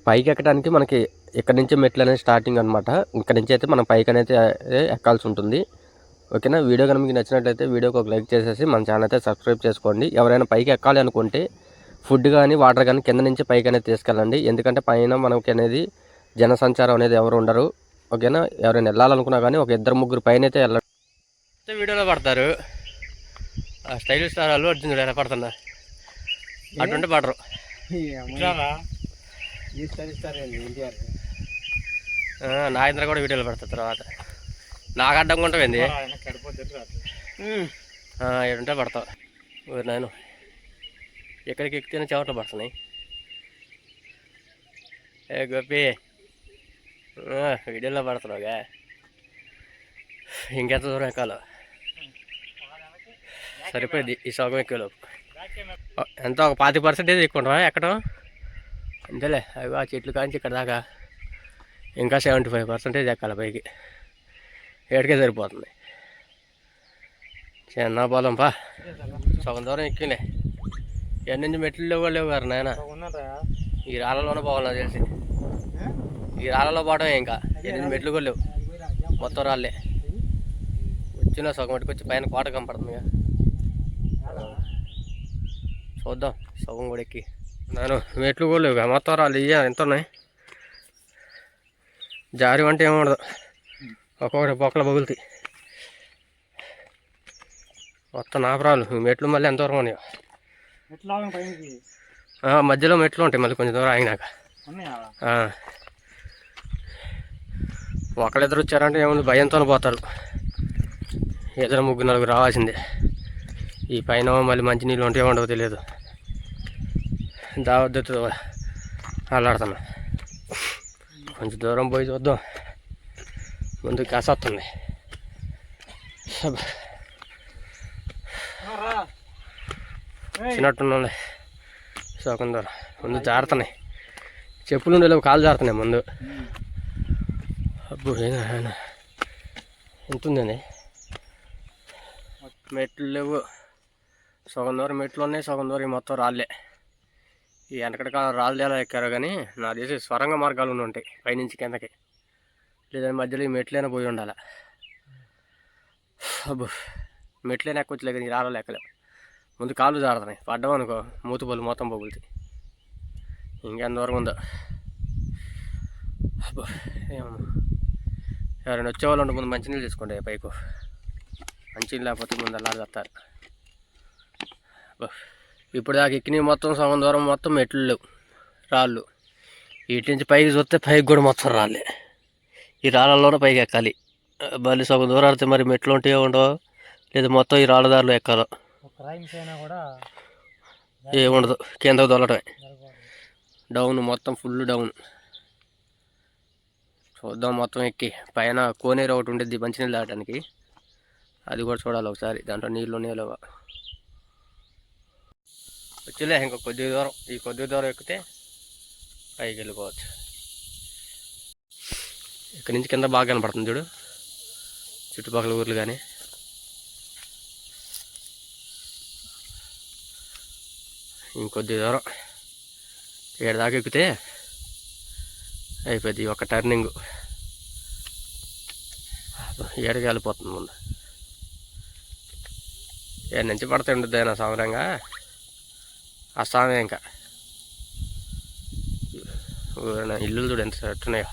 పైకి ఎక్కడానికి మనకి ఇక్కడ నుంచి మెట్లు అనేది స్టార్టింగ్ అనమాట. ఇక్కడ నుంచి అయితే మనం పైకి అనేది ఎక్కాల్సి ఉంటుంది. ఓకేనా. వీడియో కనుక మీకు నచ్చినట్లయితే వీడియోకి ఒక లైక్ చేసేసి మన ఛానల్ అయితే సబ్స్క్రైబ్ చేసుకోండి. ఎవరైనా పైకి ఎక్కాలి అనుకుంటే ఫుడ్ కానీ వాటర్ కానీ కింద నుంచి పైకి అనేది తీసుకెళ్ళండి. ఎందుకంటే పైన మనకి అనేది జనసంచారం అనేది ఎవరు ఉండరు. ఓకేనా. ఎవరైనా వెళ్ళాలనుకున్నా కానీ ఒక 2-3 పైన అయితే వెళ్ళండి. వీడియోలో పడతారు స్టైలిష్ స్టార్ అల్లు అర్జున్ ఎలా పడుతున్నా అటుంటే పడరు. నాగేంద్ర కూడా వీడియోలో పెడతా తర్వాత నాకు అడ్డం కొంటపోయింది ఏడుంటే పడతావు. నేను ఎక్కడికి ఎక్కితేనే చెవట్లు పడుతున్నాయి. ఏ గోపి వీడియోలో పడుతున్నావుగా ఇంకెంత దూరం ఎక్కాలో సరిపోయింది. ఈ సగం ఎక్కేలోపు ఎంత ఒక 50% ఎక్కుంటావా ఎక్కడం అంతేలే. అవి ఆ చెట్లు కాంచి ఇక్కడ దాకా ఇంకా 75% ఎక్కాలి పైకి. ఏడికే సరిపోతుంది. చిన్న పొలం పా సగం దూరం ఎక్కిలే. ఎన్ని నుంచి మెట్లు లేవు లేవు గారు నాయన. ఈ రాళ్ళలోనే పోవాలి నాకు తెలిసి. ఈ రాళ్ళలో పోవడం ఇంకా ఎన్ని మెట్లు కూడా లేవు, మొత్తం రాళ్ళే. వచ్చిన సగం మట్టుకు వచ్చి పైన కోట కనపడుతుందిగా. చూద్దాం సగం కూడా ఎక్కి. నేను మెట్లు కూడా లేవుగా, మొత్తం రాళ్ళు ఇయ్య ఎంత ఉన్నాయి. జారి అంటే ఏమడదు, ఒక్కొక్కటి బొక్కలు పగులుతాయి మొత్తం నాపరాలు. మెట్లు మళ్ళీ ఎంత దూరం ఉన్నాయో. మధ్యలో మెట్లు ఉంటాయి మళ్ళీ కొంచెం దూరం ఆగినాక. ఒకళ్ళిద్దరు వచ్చారంటే ఏముంది భయంతో పోతారు. 2-3-4 రావాల్సిందే. ఈ పైన మళ్ళీ మంచినీళ్ళు ఉంటే ఉండవో తెలియదు. దావద్దు అలాడుతున్నా. కొంచెం దూరం పోయి చూద్దాం. ముందు కాసొస్తుంది. చిన్నట్టున్నాయి సోకం దూరం. ముందు జారుతున్నాయి చెప్పులు ఉండేలేవు, కాలు జారుతున్నాయి ముందు. అబ్బో ఎంత ఉందండి. మెట్లు లేవు, సగం దూరం మెట్లు ఉన్నాయి, సగం దూరం మొత్తం రాళ్ళే. ఈ వెనకటి కాలం రాళ్ళు ఎలా ఎక్కారో కానీ నాకు తెలిసి స్వరంగ మార్గాలు ఉంటాయి పైనుంచి కిందకి. లేదంటే మధ్యలో ఈ మెట్లైనా పోయి ఉండాలి. అబ్బో మెట్లైనా ఎక్కొచ్చులే కానీ ఈ రాళ్ళు ఎక్కలేవు. ముందు కాళ్ళు జారుతున్నాయి, పడ్డం అనుకో మూతుపళ్ళు మొత్తం పగులుతాయి. ఇంకెంత దూరం ఉందో. అబ్బో ఏమన్నా ఎవరైనా వచ్చేవాళ్ళు ఉంటే ముందు మంచినీళ్ళు తీసుకోండి పైకు. మంచినీళ్ళు లేకపోతే ముందు అల్లాడు తత్తారు. ఇప్పుడు దాకా ఎక్కినవి మొత్తం సగం దూరం మొత్తం మెట్లు లేవు, రాళ్ళు. వీటి నుంచి పైకి చూస్తే పైకి కూడా మొత్తం రాళ్ళే. ఈ రాళ్ళలోనే పైకి ఎక్కాలి. మళ్ళీ సగం దూరం ఆడితే మరి మెట్లు ఉంటాయో ఉండవు, లేదా మొత్తం ఈ రాళ్ళ దారిలో ఎక్కాలో ఏముండదు. కిందకు దొల్లటమే డౌన్, మొత్తం ఫుల్ డౌన్. చూద్దాం మొత్తం ఎక్కి. పైన కోనేరు ఒకటి ఉండేది మంచినీళ్ళు తాగడానికి, అది కూడా చూడాలి ఒకసారి. దాంట్లో నీళ్ళు లేవా. వచ్చేలే ఇంకా కొద్ది దూరం. ఈ కొద్ది దూరం ఎక్కితే పైకి వెళ్ళిపోవచ్చు. ఇక్కడి నుంచి కింద బాగా కనపడుతుంది చూడు, చుట్టుపక్కల ఊర్లు కానీ. ఇంకొద్ది దూరం ఏడు దాకా ఎక్కితే అయిపోయింది. ఒక టర్నింగ్ ఏడుకి వెళ్ళిపోతుంది. ముందు ఏడు నుంచి పడుతూ ఉంటుంది అయినా సమరంగా ఆ సామే. ఇంకా ఇల్లులు చూడు ఎంత ఎట్టున్నాయో.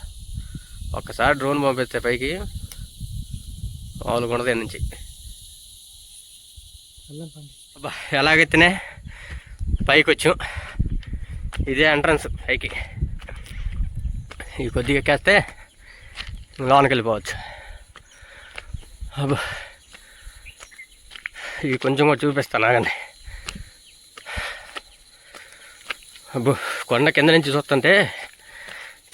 ఒక్కసారి డ్రోన్ పంపిస్తే పైకి మామూలుగా ఉండదు నుంచి. ఎలాగైతేనే పైకి వచ్చాం. ఇదే ఎంట్రన్స్ పైకి. ఈ కొద్దిగా ఎక్కేస్తే లోనికి వెళ్ళిపోవచ్చు. అబ్బా ఇవి కొంచెం కూడా చూపిస్తాను ఆగండి. అబ్బో కొండ కింద నుంచి చూస్తుంటే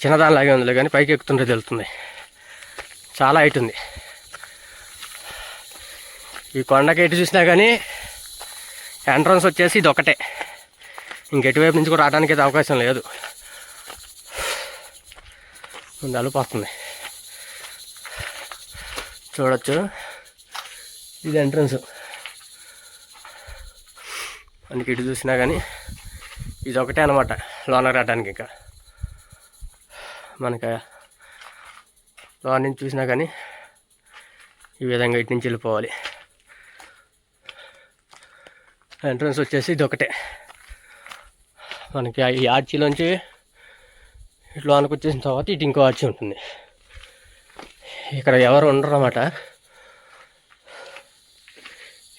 చిన్నదానిలాగే ఉందిలే కానీ పైకి ఎక్కుతుంటే తెలుస్తుంది. చాలా హైట్ ఉంది. ఈ కొండకి ఎటు చూసినా కానీ ఎంట్రన్స్ వచ్చేసి ఇది ఒకటే, ఇంకెటువైపు నుంచి కూడా రావడానికి అయితే అవకాశం లేదు. ముందు అలుపు వస్తుంది చూడొచ్చు. ఇది ఎంట్రన్స్. అందుకే ఇటు చూసినా కానీ ఇది ఒకటే అనమాట లోన రావడానికి. ఇంకా మనకి లోన నుంచి చూసినా కానీ ఈ విధంగా ఇటు నుంచి వెళ్ళిపోవాలి. ఎంట్రన్స్ వచ్చేసి ఇది ఒకటే. మనకి ఈ ఆర్చీలోంచి ఇట్లా లోనకు వచ్చేసిన తర్వాత ఇటు ఇంకో ఆర్చీ ఉంటుంది. ఇక్కడ ఎవరు ఉండరు అన్నమాట.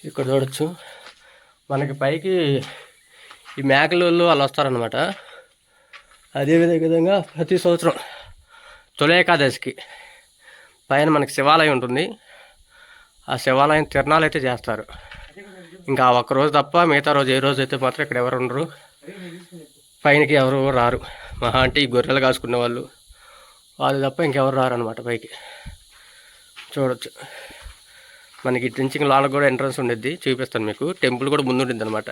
ఇక్కడ చూడొచ్చు మనకి పైకి ఈ మేకలు వాళ్ళు వస్తారనమాట. అదేవిధంగా ప్రతి సంవత్సరం తొలి ఏకాదశికి పైన మనకి శివాలయం ఉంటుంది. ఆ శివాలయం తిరణాలు అయితే చేస్తారు. ఇంకా ఒక్కరోజు తప్ప మిగతా రోజు ఏ రోజు అయితే మాత్రం ఇక్కడ ఎవరు ఉండరు, పైనకి ఎవరు రారు. మహా అంటే ఈ గొర్రెలు కాసుకునే వాళ్ళు తప్ప ఇంకెవరు రారు అనమాట పైకి. చూడొచ్చు మనకి ఇటు నుంచి లోనకు కూడా ఎంట్రన్స్ ఉండిద్ది, చూపిస్తాను మీకు. టెంపుల్ కూడా ముందు ఉంటుంది అనమాట.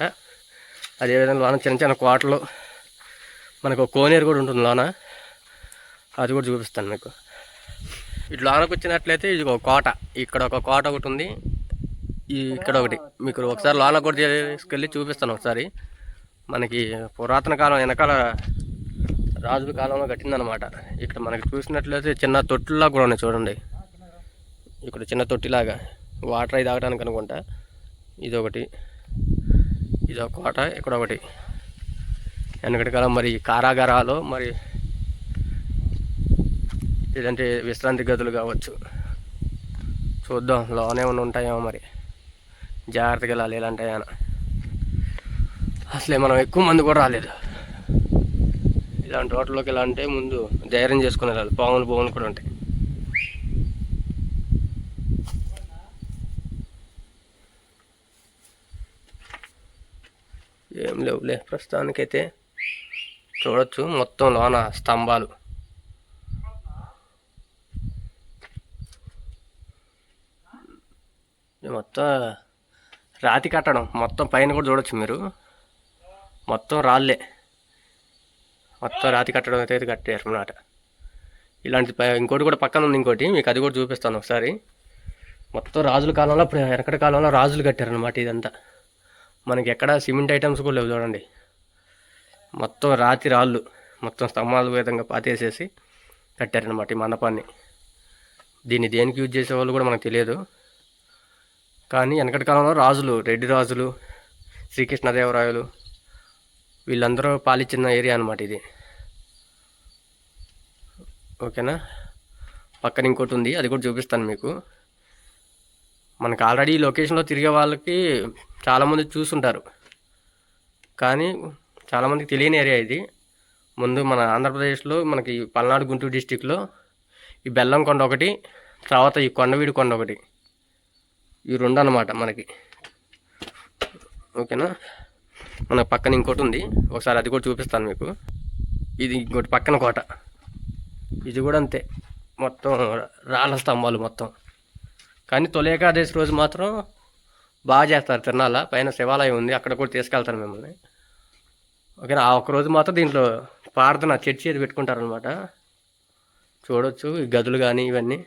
అదేవిధంగా లోన చిన్న చిన్న కోటలు, మనకు ఒక కోనేరు కూడా ఉంటుంది లోన, అది కూడా చూపిస్తాను మీకు. ఇటు లోనకు వచ్చినట్లయితే ఇది ఒక కోట, ఇక్కడ ఒక కోట ఒకటి ఉంది, ఇక్కడ ఒకటి. మీకు ఒకసారి లోనకు కూడా తీసుకెళ్ళి చూపిస్తాను ఒకసారి. మనకి పురాతన కాలం వెనకాల రాజుల కాలంలో కట్టిందనమాట. ఇక్కడ మనకి చూసినట్లయితే చిన్న తొట్టిలా కూడా ఉన్నాయి చూడండి. ఇక్కడ చిన్న తొట్టిలాగా వాటర్ అయి తాగడానికి అనుకుంటా. ఇదొకటి, ఇదొక కోట, ఇక్కడ ఒకటి. వెనకటి కాలం మరి కారాగారాలు, మరి లేదంటే విశ్రాంతి గదులు కావచ్చు. చూద్దాం లోన ఏమైనా ఉంటాయేమో, మరి జాగ్రత్తగా వెళ్ళాలి. ఎలాంటాయన అసలే మనం ఎక్కువ మంది కూడా రాలేదు. ఇలాంటి హోటల్లోకి ఎలా అంటే ముందు ధైర్యం చేసుకుని వెళ్ళాలి. పాములు కూడా ఉంటాయి. ఏం లేవులే ప్రస్తుతానికైతే. చూడొచ్చు మొత్తం లోన స్తంభాలు. మొత్తం రాతి కట్టడం, మొత్తం పైన కూడా చూడొచ్చు మీరు. మొత్తం రాళ్ళే, మొత్తం రాతి కట్టడం అయితే కట్టారు అన్నమాట. ఇలాంటి ఇంకోటి కూడా పక్కన ఉంది ఇంకోటి, మీకు అది కూడా చూపిస్తాను ఒకసారి. మొత్తం రాజుల కాలంలో, అప్పుడు వెనకటి కాలంలో రాజులు కట్టారనమాట ఇదంతా. మనకి ఎక్కడ సిమెంట్ ఐటమ్స్ కూడా లేవు చూడండి. మొత్తం రాతి రాళ్ళు, మొత్తం స్తంభాలు విధంగా పాతేసేసి కట్టారనమాట ఈ మండపాన్ని. దీన్ని దేనికి యూజ్ చేసేవాళ్ళు కూడా మనకు తెలియదు. కానీ వెనకటి కాలంలో రాజులు, రెడ్డి రాజులు, శ్రీకృష్ణదేవరాయలు, వీళ్ళందరూ పాలించిన ఏరియా అనమాట ఇది. ఓకేనా. పక్కన ఇంకోటి ఉంది, అది కూడా చూపిస్తాను మీకు. మనకు ఆల్రెడీ ఈ లొకేషన్లో తిరిగే వాళ్ళకి చాలామంది చూసుంటారు, కానీ చాలామందికి తెలియని ఏరియా ఇది. ముందు మన ఆంధ్రప్రదేశ్లో మనకి పల్నాడు, గుంటూరు డిస్టిక్లో ఈ బెల్లంకొండ ఒకటి, తర్వాత ఈ కొండవీడి కొండ ఒకటి, ఈ రెండు అన్నమాట మనకి. ఓకేనా. మన పక్కన ఇంకోటి ఉంది, ఒకసారి అది కూడా చూపిస్తాను మీకు. ఇది ఇంకోటి పక్కన కోట, ఇది కూడా అంతే, మొత్తం రాళ్ళ స్తంభాలు మొత్తం. కానీ తొలి ఏకాదశి రోజు మాత్రం బాగా చేస్తారు తిరణాల. పైన శివాలయం ఉంది, అక్కడ కూడా తీసుకెళ్తారు మిమ్మల్ని. ఓకేనా. ఆ ఒక్కరోజు మాత్రం దీంట్లో ప్రార్థన, చర్చి అది పెట్టుకుంటారనమాట. చూడవచ్చు ఈ గదులు కానీ ఇవన్నీ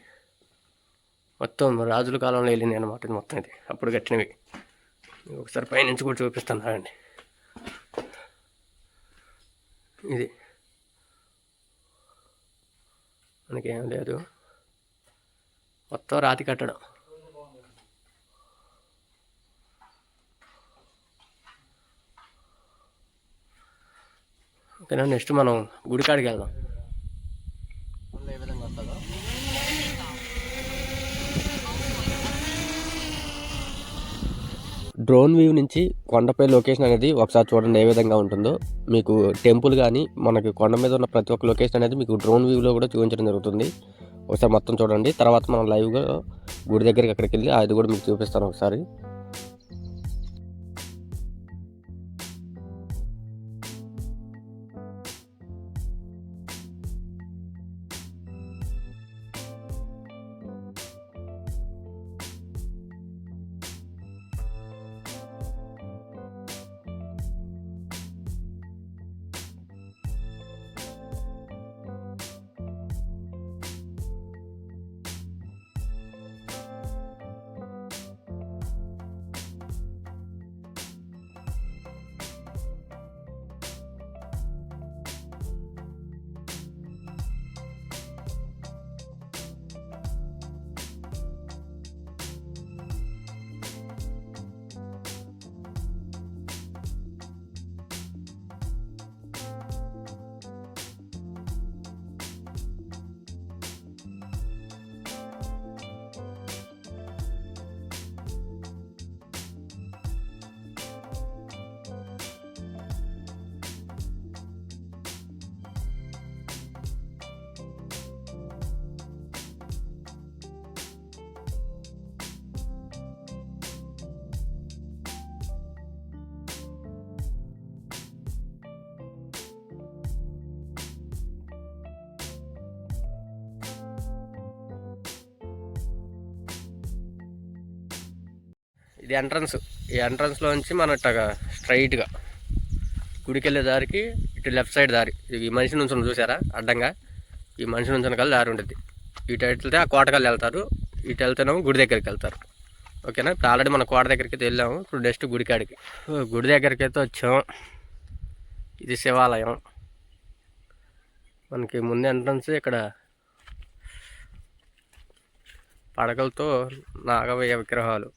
మొత్తం రాజుల కాలంలో వెళ్ళింది అనమాట. ఇది మొత్తం ఇది అప్పుడు కట్టినవి. ఒకసారి పైనుంచి కూడా చూపిస్తాను అండి. ఇది మనకేం లేదు, మొత్తం రాతి కట్టడం. ఓకేనా. నెక్స్ట్ మనం గుడికాడికి వెళ్దాం. ఏ విధంగా వస్తుందో డ్రోన్ వ్యూ నుంచి కొండపై లొకేషన్ అనేది ఒకసారి చూడండి ఏ విధంగా ఉంటుందో. మీకు టెంపుల్ కానీ మనకి కొండ మీద ఉన్న ప్రతి ఒక్క లొకేషన్ అనేది మీకు డ్రోన్ వ్యూలో కూడా చూపించడం జరుగుతుంది. ఒకసారి మొత్తం చూడండి. తర్వాత మనం లైవ్గా గుడి దగ్గరికి అక్కడికి వెళ్ళి అది కూడా మీకు చూపిస్తాను ఒకసారి. ఇది ఎంట్రన్స్. ఈ ఎంట్రన్స్లోంచి మనం ఇట్టగా స్ట్రైట్గా గుడికి వెళ్ళే దారికి ఇటు లెఫ్ట్ సైడ్ దారి. ఈ మనిషి నుంచి చూసారా అడ్డంగా, ఈ మనిషి నుంచి కలిసి దారి ఉంటుంది. ఇటు వెళ్తే ఆ కోటకల్లి వెళ్తారు, ఇటు వెళ్తేనేమో గుడి దగ్గరికి వెళ్తారు. ఓకేనా. ఇప్పుడు ఆల్రెడీ మన కోట దగ్గరికి అయితే వెళ్ళాము. ఇప్పుడు నెక్స్ట్ గుడికాడికి. గుడి దగ్గరికి అయితే వచ్చాం. ఇది శివాలయం. మనకి ముందు ఎంట్రన్స్ ఇక్కడ పడగలతో నాగవయ్య విగ్రహాలు,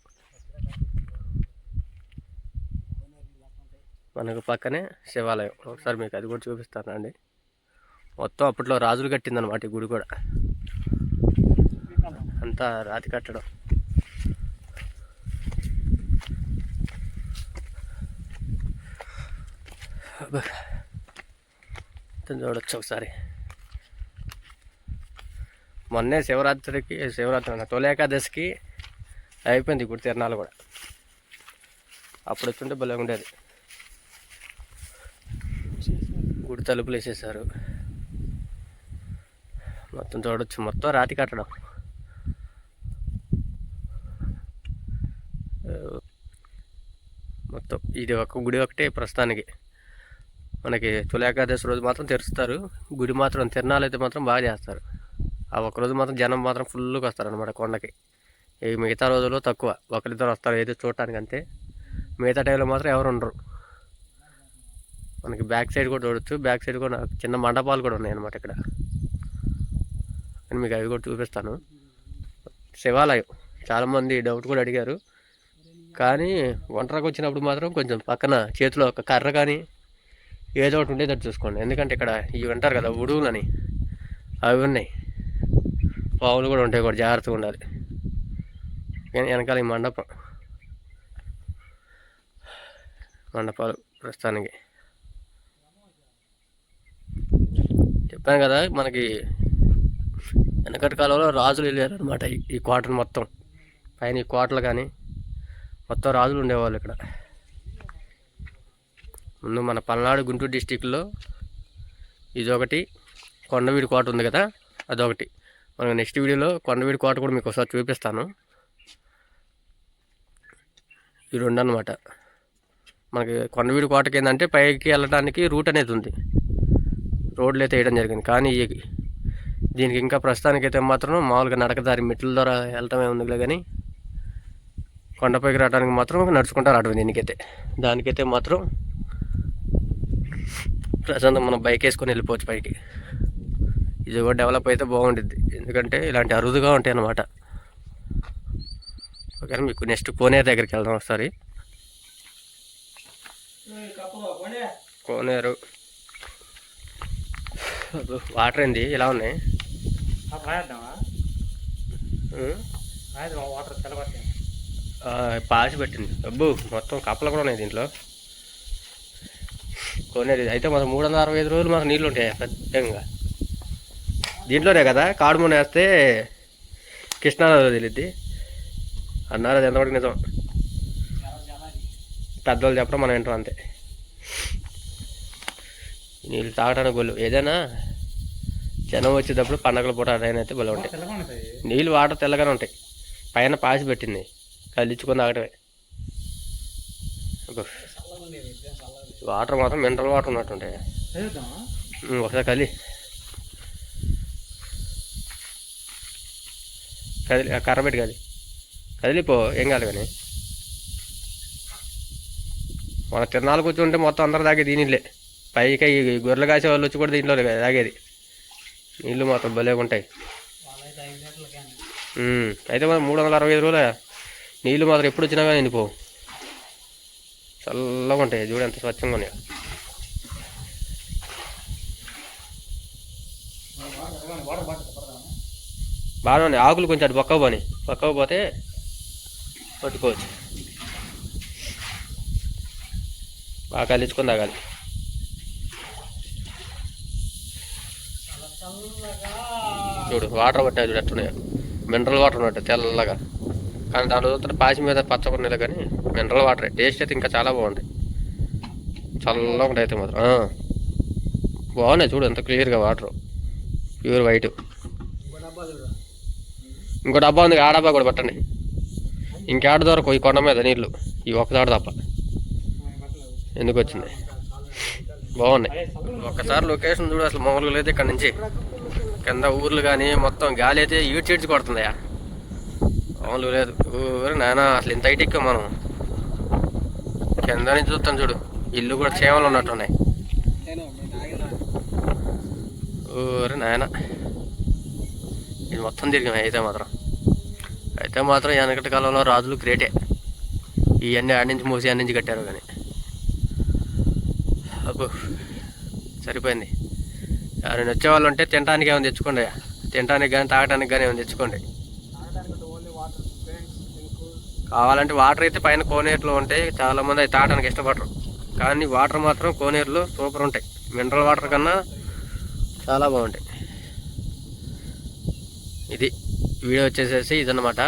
మనకు పక్కనే శివాలయం. ఒకసారి మీకు అది కూడా చూపిస్తానండి. మొత్తం అప్పట్లో రాజులు కట్టిందనమాట ఈ గుడి కూడా, అంతా రాతి కట్టడం. చూడొచ్చు ఒకసారి. మొన్నే శివరాత్రి తొలి ఏకాదశికి అయిపోయింది గుడి తిరణాలు కూడా. అప్పుడు వచ్చుంటే భలే ఉండేది. గుడి తలుపులు వేసేసారు. మొత్తం చూడొచ్చు, మొత్తం రాతి కట్టడం. మొత్తం ఇది ఒక గుడి ఒకటే ప్రస్తుతానికి. మనకి తొలి ఏకాదశి రోజు మాత్రం తెరుస్తారు గుడి. మాత్రం తిరణాలు అయితే మాత్రం బాగా చేస్తారు. ఆ ఒక్కరోజు మాత్రం జనం మాత్రం ఫుల్గా వస్తారనమాట కొండకి. ఈ మిగతా రోజుల్లో తక్కువ, ఒకరిద్దరు వస్తారు ఏదో చూడటానికి అంతే. మిగతా టైంలో మాత్రం ఎవరు ఉండరు. మనకి బ్యాక్ సైడ్ కూడా చూడొచ్చు. బ్యాక్ సైడ్ కూడా చిన్న మండపాలు కూడా ఉన్నాయి అన్నమాట ఇక్కడ. నేను మీకు అవి కూడా చూపిస్తాను. శివాలయం చాలామంది డౌట్ కూడా అడిగారు, కానీ ఒంటరికి వచ్చినప్పుడు మాత్రం కొంచెం పక్కన చేతిలో ఒక కర్ర కానీ ఏదో ఒకటి ఉండేటట్టు చూసుకోండి. ఎందుకంటే ఇక్కడ ఇవి అంటారు కదా ఉడువులని, అవి ఉన్నాయి. పావులు కూడా ఉంటాయి, కూడా జాగ్రత్తగా ఉండాలి. వెనకాల ఈ మండపాలు ప్రస్తుతానికి చెప్పాను కదా. మనకి వెనకటి కాలంలో రాజులు వెళ్ళారు అనమాట ఈ కోటను మొత్తం. పైన ఈ కోటలు కానీ మొత్తం రాజులు ఉండేవాళ్ళు ఇక్కడ. ముందు మన పల్నాడు గుంటూరు డిస్టిక్లో ఇదొకటి, కొండవీడి కోట ఉంది కదా, అదొకటి. మనం నెక్స్ట్ వీడియోలో కొండవీడి కోట కూడా మీకు ఒకసారి చూపిస్తాను. ఈ రెండు అనమాట. మనకి కొండవీడి కోటకి ఏంటంటే పైకి వెళ్ళడానికి రూట్ అనేది ఉంది, రోడ్లు అయితే వేయడం జరిగింది. కానీ దీనికి ఇంకా ప్రస్తుతానికైతే మాత్రం మామూలుగా నడకదారి మెట్ల ద్వారా వెళ్ళటమే ఉంది. కానీ కొండపైకి రావడానికి మాత్రం నడుచుకుంటూ రావడం. దానికైతే మాత్రం ప్రశాంతం మనం బైక్ వేసుకొని వెళ్ళిపోవచ్చు పైకి. ఇది కూడా డెవలప్ అయితే బాగుంటుంది, ఎందుకంటే ఇలాంటి అరుదుగా ఉంటాయి అన్నమాట. ఓకే, మీకు నెక్స్ట్ కోనేరు దగ్గరికి వెళ్దాం ఒకసారి. కోనేరు వాటర్ ఏంది ఇలా ఉన్నాయి. పాసి పెట్టింది అబ్బు, మొత్తం కప్పలు కూడా ఉన్నాయి దీంట్లో. కోనేరు అయితే మాకు 365 రోజులు మాకు నీళ్ళు ఉంటాయి ప్రత్యేకంగా. దీంట్లోనే కదా కాడుమూన వేస్తే కృష్ణానది తెలియద్ది అన్నారు. అది ఎంతవరకు నిజం పెద్దవాళ్ళు చెప్పడం మనం ఏంటో అంతే. నీళ్ళు తాగడానికి గొల్లు ఏదైనా జనం వచ్చేటప్పుడు పండగల పూట అదైనా అయితే గొల్లు ఉంటాయి. నీళ్ళు వాటర్ తెల్లగానే ఉంటాయి, పైన పాసి పెట్టింది, కదిలించుకొని తాగటమే. వాటర్ మాత్రం మినరల్ వాటర్ ఉన్నట్టుంటాయి. ఒకసారి కదిలి కర్ర పెట్టి కదిలిపో, ఏం కాదు. కానీ మన తిరణాలు కూర్చుంటే మొత్తం అందరూ తాగేది ఈ నీళ్ళే. పైకి ఈ గొర్రెలు కాసే వాళ్ళు వచ్చి కూడా దీంట్లో తాగేది. నీళ్ళు మాత్రం భలే ఉంటాయి. అయితే మనం 365 రోజులు నీళ్ళు మాత్రం ఎప్పుడు వచ్చినా కానీ ఎండిపోవు, చల్లగా ఉంటాయి. చూడు ఎంత స్వచ్ఛంగా ఉన్నాయి. బాగానే ఉన్నాయి. ఆకులు కొంచెం అటు పక్కకు పోతే పట్టుకోవచ్చు. బాగా కలిచుకొని తాగాలి. చూడు వాటర్ పట్టాయి, చూడు ఎట్టున్నాయో. మినరల్ వాటర్ ఉన్నట్టు తెల్లగా, కానీ దాంట్లో చూస్తే పాసి మీద పచ్చకున్నాయి. కానీ మినరల్ వాటర్ టేస్ట్ అయితే ఇంకా చాలా బాగుంటాయి, చల్లగా ఉంటాయి. అయితే మాత్రం బాగున్నాయి. చూడు ఎంత క్లియర్గా వాటర్, ప్యూర్ వైట్. ఇంకో డబ్బా ఉంది, ఆ డబ్బా కూడా పట్టండి. ఇంకేడ దొరకు ఈ కొండ మీద నీళ్ళు ఈ ఒక్కదాడు తప్ప. ఎందుకు వచ్చింది బాగున్నాయి. ఒక్కసారి లొకేషన్ చూడు అసలు మామూలుగా లేదు. ఇక్కడ నుంచి కింద ఊర్లు కానీ మొత్తం గాలి అయితే ఈడ్చిడ్చి కొడుతుందయా, మామూలుగా లేదు. ఊరు నాయన అసలు ఇంత హైట్ ఎక్కాం మనం. కింద నుంచి చూస్తాం చూడు, ఇల్లు కూడా చేమలు ఉన్నట్టున్నాయి. ఊరు నాయన ఇది మొత్తం తిరిగాం. అయితే మాత్రం వెనకటి కాలంలో రాజులు గ్రేటే. ఇవన్నీ ఆడి నుంచి మూసి ఆడి నుంచి కట్టారు. కానీ అబ్బో సరిపోయింది. ఎవరైనా వచ్చేవాళ్ళు ఉంటే తినడానికి ఏమైనా తెచ్చుకోండి, తినడానికి కానీ తాగడానికి కానీ ఏమైనా తెచ్చుకోండి. కావాలంటే వాటర్ అయితే పైన కోనేరులో ఉంటాయి, చాలామంది అవి తాగడానికి ఇష్టపడరు. కానీ వాటర్ మాత్రం కోనేరులో సూపర్ ఉంటాయి. మినరల్ వాటర్ కన్నా చాలా బాగుంటాయి. ఇది వీడియో వచ్చేసేసి ఇదన్నమాట.